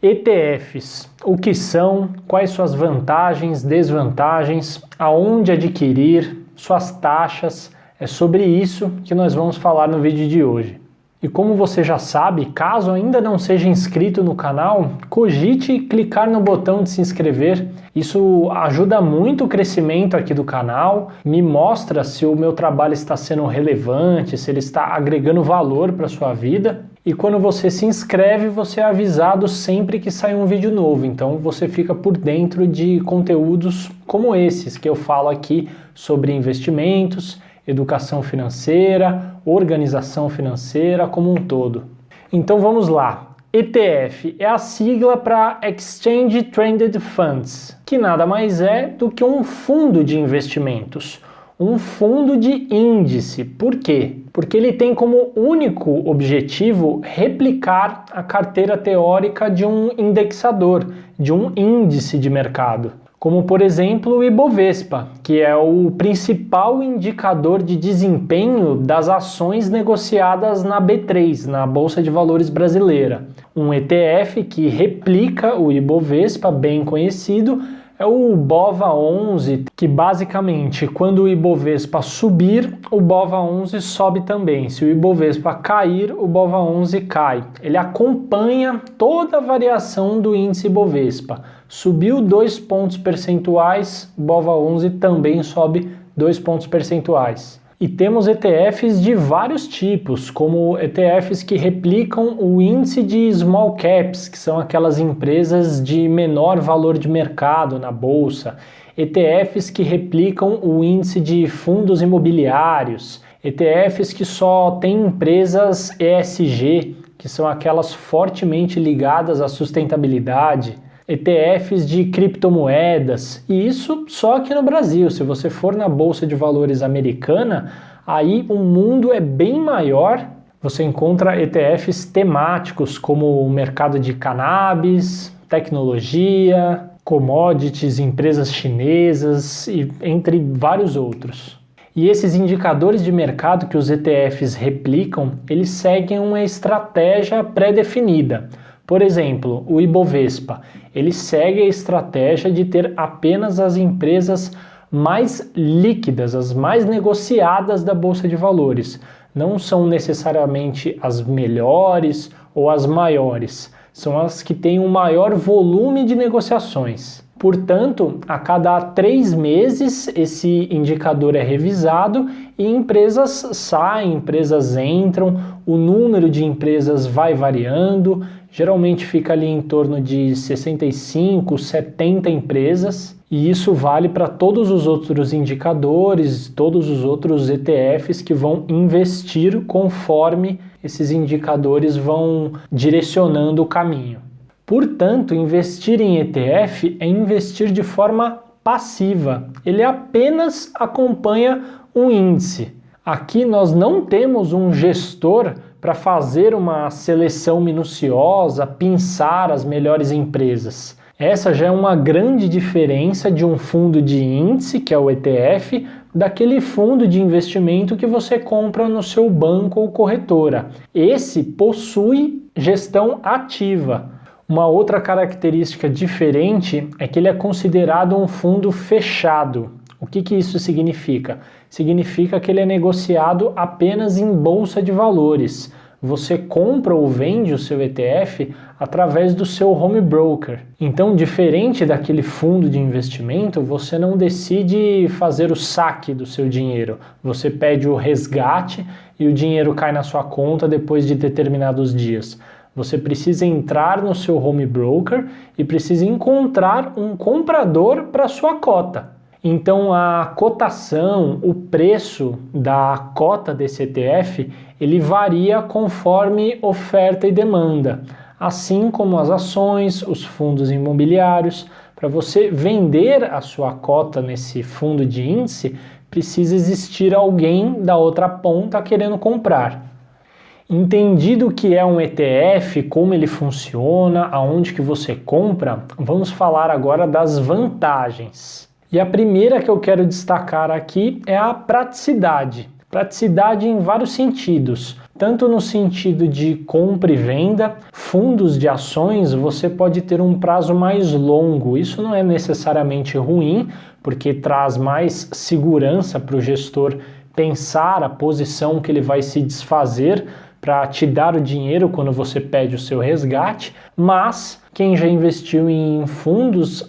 ETFs, o que são, quais suas vantagens, desvantagens, aonde adquirir, suas taxas, é sobre isso que nós vamos falar no vídeo de hoje. E como você já sabe, caso ainda não seja inscrito no canal, cogite clicar no botão de se inscrever. Isso ajuda muito o crescimento aqui do canal, me mostra se o meu trabalho está sendo relevante, se ele está agregando valor para a sua vida. E quando você se inscreve, você é avisado sempre que sai um vídeo novo, então você fica por dentro de conteúdos como esses que eu falo aqui sobre investimentos, educação financeira, organização financeira como um todo. Então vamos lá. ETF é a sigla para Exchange Traded Funds, que nada mais é do que um fundo de investimentos, um fundo de índice. Por quê? Porque ele tem como único objetivo replicar a carteira teórica de um indexador, de um índice de mercado. Como, por exemplo, o Ibovespa, que é o principal indicador de desempenho das ações negociadas na B3, na Bolsa de Valores brasileira. Um ETF que replica o Ibovespa, bem conhecido, é o BOVA11, que basicamente, quando o Ibovespa subir, o BOVA11 sobe também. Se o Ibovespa cair, o BOVA11 cai. Ele acompanha toda a variação do índice Ibovespa. Subiu 2 pontos percentuais, o BOVA11 também sobe 2 pontos percentuais. E temos ETFs de vários tipos, como ETFs que replicam o índice de small caps, que são aquelas empresas de menor valor de mercado na bolsa, ETFs que replicam o índice de fundos imobiliários, ETFs que só têm empresas ESG, que são aquelas fortemente ligadas à sustentabilidade, ETFs de criptomoedas, e isso só aqui no Brasil. Se você for na Bolsa de Valores americana, aí o mundo é bem maior. Você encontra ETFs temáticos como o mercado de cannabis, tecnologia, commodities, empresas chinesas e entre vários outros. E esses indicadores de mercado que os ETFs replicam, eles seguem uma estratégia pré-definida. Por exemplo, o Ibovespa, ele segue a estratégia de ter apenas as empresas mais líquidas, as mais negociadas da Bolsa de Valores. Não são necessariamente as melhores ou as maiores, são as que têm um maior volume de negociações. Portanto, a cada 3 meses esse indicador é revisado e empresas saem, empresas entram, o número de empresas vai variando, geralmente fica ali em torno de 65, 70 empresas, e isso vale para todos os outros indicadores, todos os outros ETFs que vão investir conforme esses indicadores vão direcionando o caminho. Portanto, investir em ETF é investir de forma passiva. Ele apenas acompanha um índice. Aqui nós não temos um gestor para fazer uma seleção minuciosa, pensar as melhores empresas. Essa já é uma grande diferença de um fundo de índice, que é o ETF, daquele fundo de investimento que você compra no seu banco ou corretora. Esse possui gestão ativa. Uma outra característica diferente é que ele é considerado um fundo fechado. O que isso significa? Significa que ele é negociado apenas em bolsa de valores. Você compra ou vende o seu ETF através do seu home broker. Então, diferente daquele fundo de investimento, você não decide fazer o saque do seu dinheiro. Você pede o resgate e o dinheiro cai na sua conta depois de determinados dias. Você precisa entrar no seu home broker e precisa encontrar um comprador para sua cota. Então a cotação, o preço da cota desse ETF, ele varia conforme oferta e demanda, assim como as ações, os fundos imobiliários. Para você vender a sua cota nesse fundo de índice, precisa existir alguém da outra ponta querendo comprar. Entendido o que é um ETF, como ele funciona, aonde que você compra, vamos falar agora das vantagens. E a primeira que eu quero destacar aqui é a praticidade. Praticidade em vários sentidos. tanto no sentido de compra e venda. Fundos de ações você pode ter um prazo mais longo. Isso não é necessariamente ruim, porque traz mais segurança para o gestor pensar a posição que ele vai se desfazer para te dar o dinheiro quando você pede o seu resgate, mas quem já investiu em fundos,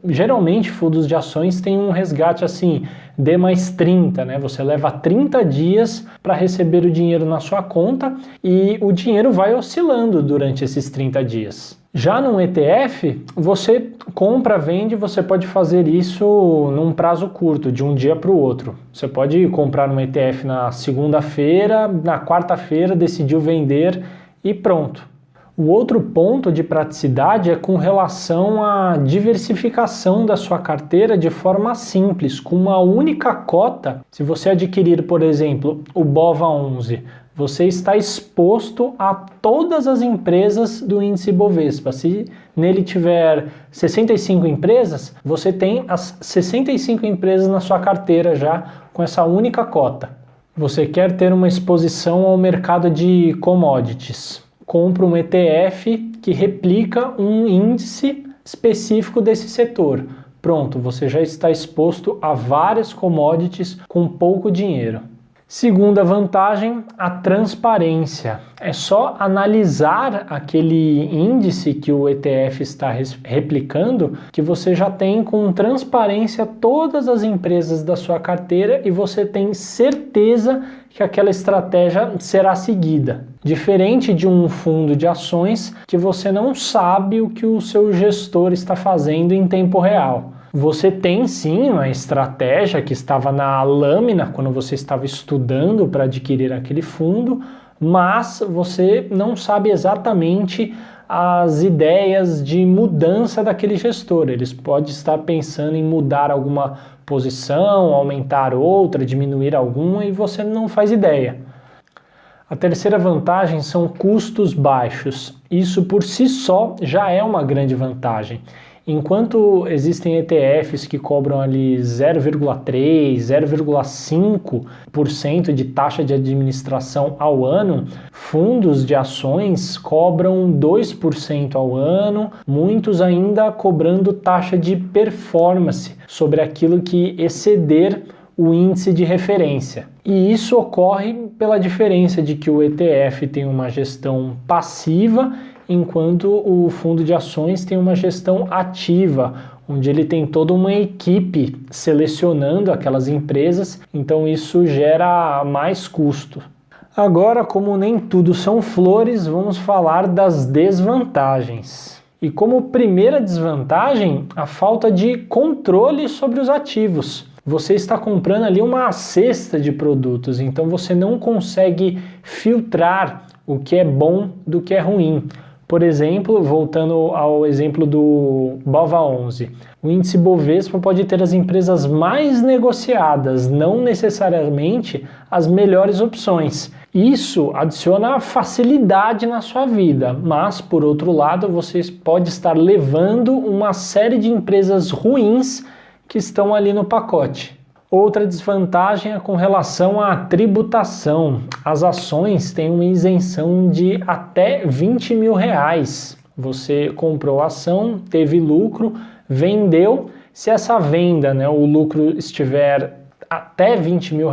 geralmente fundos de ações tem um resgate assim, D mais 30, né? Você leva 30 dias para receber o dinheiro na sua conta e o dinheiro vai oscilando durante esses 30 dias. Já num ETF, você compra, vende, você pode fazer isso num prazo curto, de um dia para o outro. Você pode comprar um ETF na segunda-feira, na quarta-feira decidiu vender e pronto. O outro ponto de praticidade é com relação à diversificação da sua carteira de forma simples, com uma única cota. Se você adquirir, por exemplo, o BOVA11, você está exposto a todas as empresas do índice Bovespa. Se nele tiver 65 empresas, você tem as 65 empresas na sua carteira já com essa única cota. Você quer ter uma exposição ao mercado de commodities. Compra um ETF que replica um índice específico desse setor. Pronto, você já está exposto a várias commodities com pouco dinheiro. Segunda vantagem, a transparência. É só analisar aquele índice que o ETF está replicando que você já tem com transparência todas as empresas da sua carteira e você tem certeza que aquela estratégia será seguida. Diferente de um fundo de ações que você não sabe o que o seu gestor está fazendo em tempo real. Você tem sim uma estratégia que estava na lâmina quando você estava estudando para adquirir aquele fundo, mas você não sabe exatamente as ideias de mudança daquele gestor. Eles podem estar pensando em mudar alguma posição, aumentar outra, diminuir alguma e você não faz ideia. A terceira vantagem são custos baixos. Isso por si só já é uma grande vantagem. Enquanto existem ETFs que cobram ali 0,3%, 0,5% de taxa de administração ao ano, fundos de ações cobram 2% ao ano, muitos ainda cobrando taxa de performance sobre aquilo que exceder o índice de referência. E isso ocorre pela diferença de que o ETF tem uma gestão passiva, enquanto o fundo de ações tem uma gestão ativa, onde ele tem toda uma equipe selecionando aquelas empresas, então isso gera mais custo. Agora, como nem tudo são flores, vamos falar das desvantagens. E como primeira desvantagem, a falta de controle sobre os ativos. Você está comprando ali uma cesta de produtos, então você não consegue filtrar o que é bom do que é ruim. Por exemplo, voltando ao exemplo do BOVA11, o índice Bovespa pode ter as empresas mais negociadas, não necessariamente as melhores opções. Isso adiciona facilidade na sua vida, mas, por outro lado, você pode estar levando uma série de empresas ruins que estão ali no pacote. Outra desvantagem é com relação à tributação. As ações têm uma isenção de até R$20 mil. Você comprou a ação, teve lucro, vendeu. Se essa venda, o lucro estiver até R$20 mil,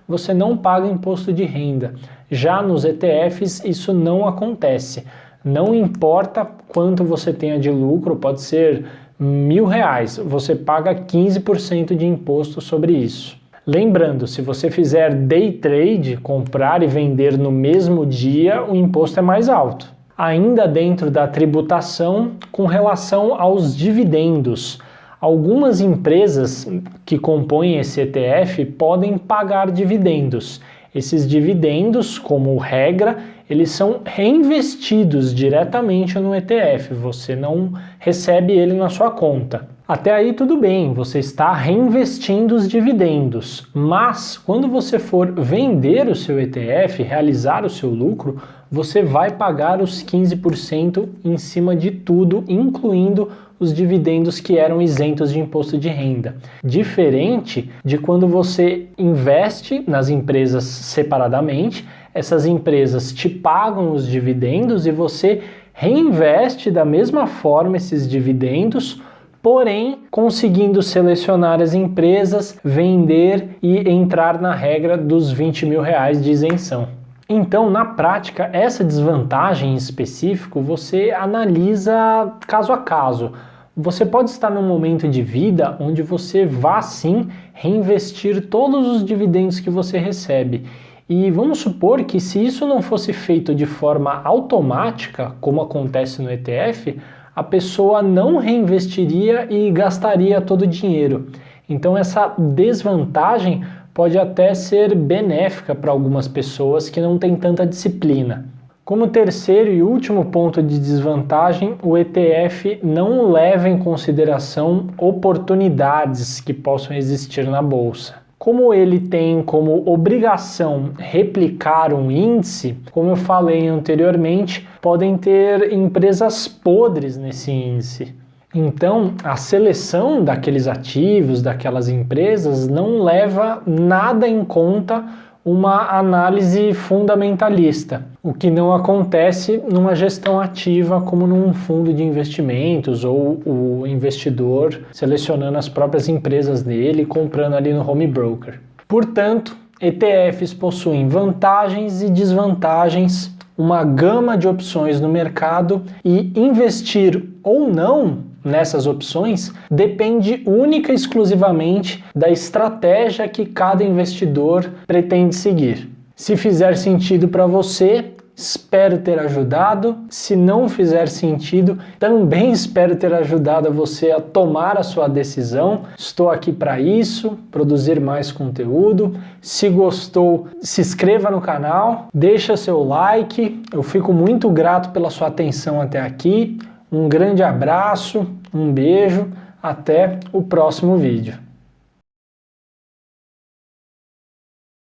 você não paga imposto de renda. Já nos ETFs isso não acontece. Não importa quanto você tenha de lucro, pode ser R$1.000, você paga 15% de imposto sobre isso. Lembrando, se você fizer day trade, comprar e vender no mesmo dia, o imposto é mais alto. Ainda dentro da tributação, com relação aos dividendos, algumas empresas que compõem esse ETF podem pagar dividendos. Esses dividendos, como regra, eles são reinvestidos diretamente no ETF, você não recebe ele na sua conta. Até aí tudo bem, você está reinvestindo os dividendos, mas quando você for vender o seu ETF, realizar o seu lucro, você vai pagar os 15% em cima de tudo, incluindo os dividendos que eram isentos de imposto de renda. Diferente de quando você investe nas empresas separadamente, Essas empresas te pagam os dividendos e você reinveste da mesma forma esses dividendos, porém conseguindo selecionar as empresas, vender e entrar na regra dos R$20 mil de isenção. Então, na prática, essa desvantagem em específico você analisa caso a caso. Você pode estar num momento de vida onde você vá sim reinvestir todos os dividendos que você recebe. E vamos supor que se isso não fosse feito de forma automática, como acontece no ETF, a pessoa não reinvestiria e gastaria todo o dinheiro. Então essa desvantagem pode até ser benéfica para algumas pessoas que não têm tanta disciplina. Como terceiro e último ponto de desvantagem, o ETF não leva em consideração oportunidades que possam existir na bolsa. Como ele tem como obrigação replicar um índice, como eu falei anteriormente, podem ter empresas podres nesse índice. Então, a seleção daqueles ativos, daquelas empresas, não leva nada em conta uma análise fundamentalista, o que não acontece numa gestão ativa como num fundo de investimentos ou o investidor selecionando as próprias empresas dele e comprando ali no home broker. Portanto, ETFs possuem vantagens e desvantagens, uma gama de opções no mercado e investir ou não nessas opções depende única e exclusivamente da estratégia que cada investidor pretende seguir. Se fizer sentido para você, espero ter ajudado. Se não fizer sentido, também espero ter ajudado você a tomar a sua decisão. Estou aqui para isso, produzir mais conteúdo. Se gostou, se inscreva no canal, deixa seu like. Eu fico muito grato pela sua atenção até aqui. Um grande abraço, um beijo, até o próximo vídeo.